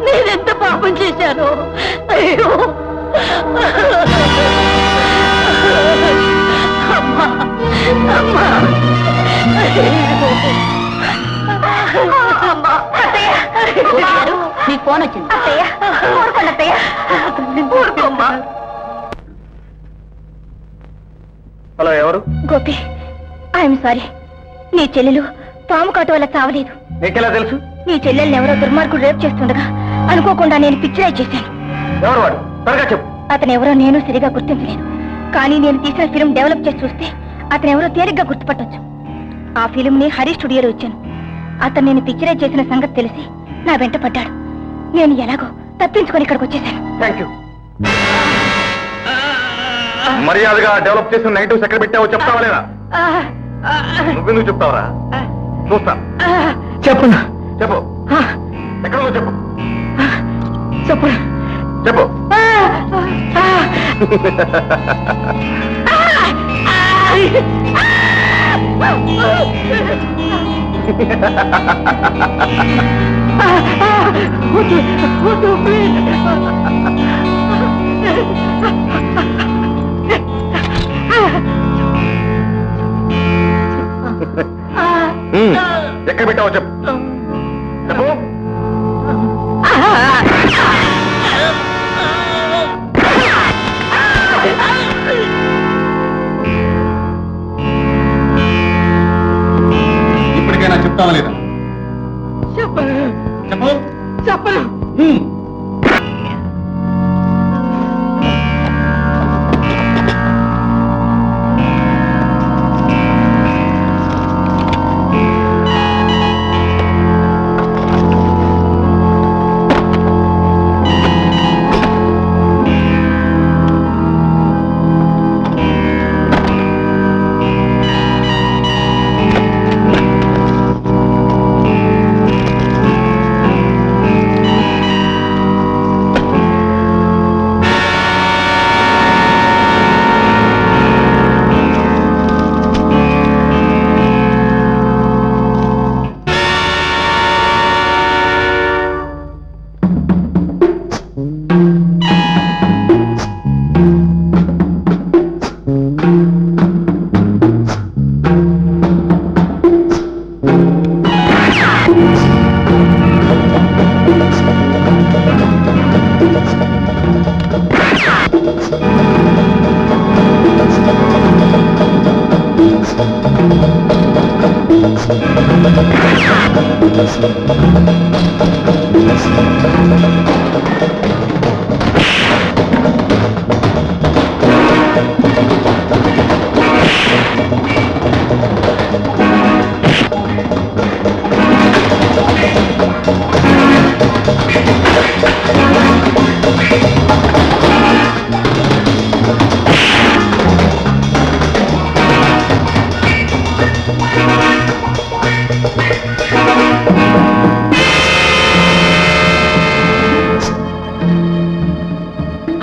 నేనెంత పాపం చేశాను. అయ్యో అమ్మా అమ్మా నీకు ఫోన్ వచ్చింది. హలో, ఎవరు? Gopi, I'm sorry. నీ చెల్లెలు పాము కాటు వల్ల చావలేదు. నీకెలా తెలుసు? నీ చెల్లెల్ని ఎవరో దుర్మార్గుడు రేపు చేస్తుండగా అనుకోకుండా నేను పిక్చరైజ్ చేశాను. ఎవరు వాడు? త్వరగా చెప్పు. అతను ఎవరో నేను సరిగా గుర్తించలేదు, కానీ నేను తీసిన ఫిల్మ్ డెవలప్ చేసి చూస్తే అతను ఎవరో తేలిగ్గా గుర్తుపట్టొచ్చు. ఆ ఫిల్మ్ ని హరి స్టూడియోలో ఇచ్చాను. అతను నేను పిక్చరైజ్ చేసిన సంగతి తెలిసి నా వెంట పడ్డాడు. నేను ఎలాగో తప్పించుకొని ఇక్కడికి వచ్చేసాను. Thank you. మర్యాదగా డెవలప్ చేసిన నెగిటివ్స్ ఎక్కడ పెట్టావో చెప్తావా లేదా? నువ్వెందుకు చెప్తావరా? చూస్తా. చెప్పు చెప్పు. ఎక్కడ చెప్పు. చెప్పు చెప్పు. ఎక్కడ పెట్టావో చెప్పు. చెప్పు. ఇప్పటికైనా చెప్తావా లేదా? చెప్పను. చెప్పు. చెప్పను.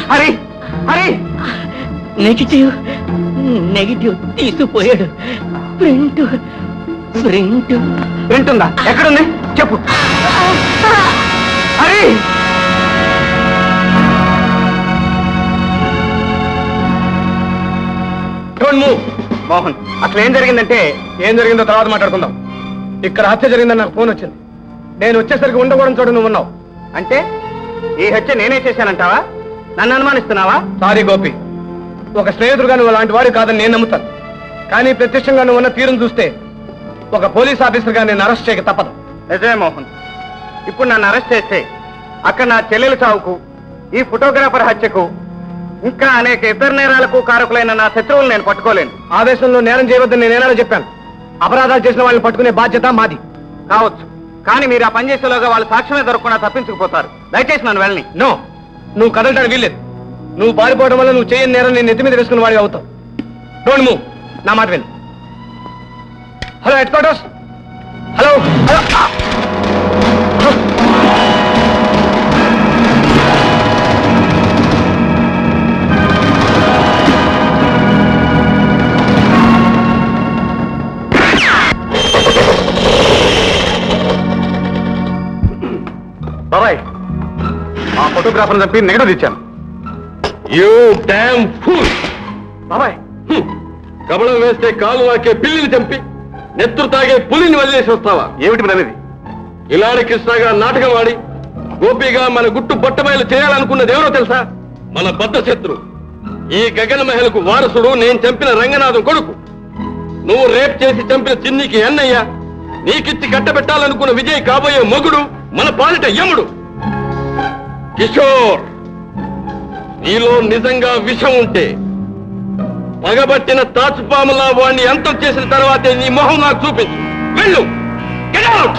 హరి, హరి, నెగిటివ్ నెగిటివ్ తీసుకుపోయాడు. ప్రింట్ ప్రింట్ ప్రింట్ ఉందా? ఎక్కడుంది చెప్పు. Hari, don't move. మోహన్, అసలు ఏం జరిగిందంటే? ఏం జరిగిందో తర్వాత మాట్లాడుకుందాం. ఇక్కడ హత్య జరిగిందని నాకు ఫోన్ వచ్చింది. నేను వచ్చేసరికి ఉండకూడని చోట నువ్వు ఉన్నావు. అంటే ఈ హత్య నేనే చేశానంటావా? నన్ను అనుమానిస్తున్నావా? సారీ గోపి, ఒక స్నేహితుడుగా నువ్వు అలాంటి వాడు కాదని నేను నమ్ముతాను. కానీ ప్రత్యక్షంగా నువ్వు ఉన్న తీరును చూస్తే ఒక పోలీస్ ఆఫీసర్గా నేను అరెస్ట్ చేయక తప్పదు. నిజమే మోహన్, ఇప్పుడు నన్ను అరెస్ట్ చేస్తే అక్కడ నా చెల్లెలు చావుకు, ఈ ఫోటోగ్రాఫర్ హత్యకు, ఇంకా అనేక ఇతర నేరాలకు కారకులైన నా శత్రువులు నేను పట్టుకోలేను. ఆవేశంలో నేరం చేయవద్దని నేనేనా చెప్పాను? అపరాధాలు చేసిన వాళ్ళని పట్టుకునే బాధ్యత మాది. కావచ్చు, కానీ మీరు ఆ పని చేసేలోగా వాళ్ళు సాక్ష్యమే దొరకకుండా తప్పించుకుపోతారు. దయచేసి నన్ను వెళ్ళని. నో, నువ్వు కదలడానికి వీల్లేదు. నువ్వు పారిపోవడం వల్ల నువ్వు చేయని నేరం నేను నెత్తి మీద వేసుకున్న వాడివి అవుతావు. Don't move. నా మాట విను. Hello headquarters. Hello hello. బాబాయ్, ఆ ఫోటోగ్రాఫర్ చంపి నెగటివ్ ఇచ్చాను. You damn fool! బాబాయ్, కబళం వేస్తే కాలు వాకే పిల్లిని చంపి నెత్తురు తాగే పులిని వదిలేసి వస్తావా? ఏమిటి మరి అనేది? ఇలాడి కృష్ణగా నాటకం ఆడి గోపిగా మన గుట్టు బొట్టబయలు చేయాలనుకున్నది ఎవరో తెలుసా? మన బద్ద శత్రు, ఈ గగన మహల్కు వారసుడు, నేను చంపిన రంగనాథం కొడుకు. నువ్వు రేప్ చేసి చంపిన చిన్నికి అన్నయ్య, నీకిచ్చి కట్టబెట్టాలనుకున్న విజయ్ కాబోయే మొగుడు, మన పాలిట యముడు. కిషోర్, నీలో నిజంగా విషం ఉంటే పగబట్టిన తాచుపాములా వాణ్ణి అంతం చేసిన తర్వాతే నీ మొహం నాకు చూపించు. వెళ్ళు! Get out!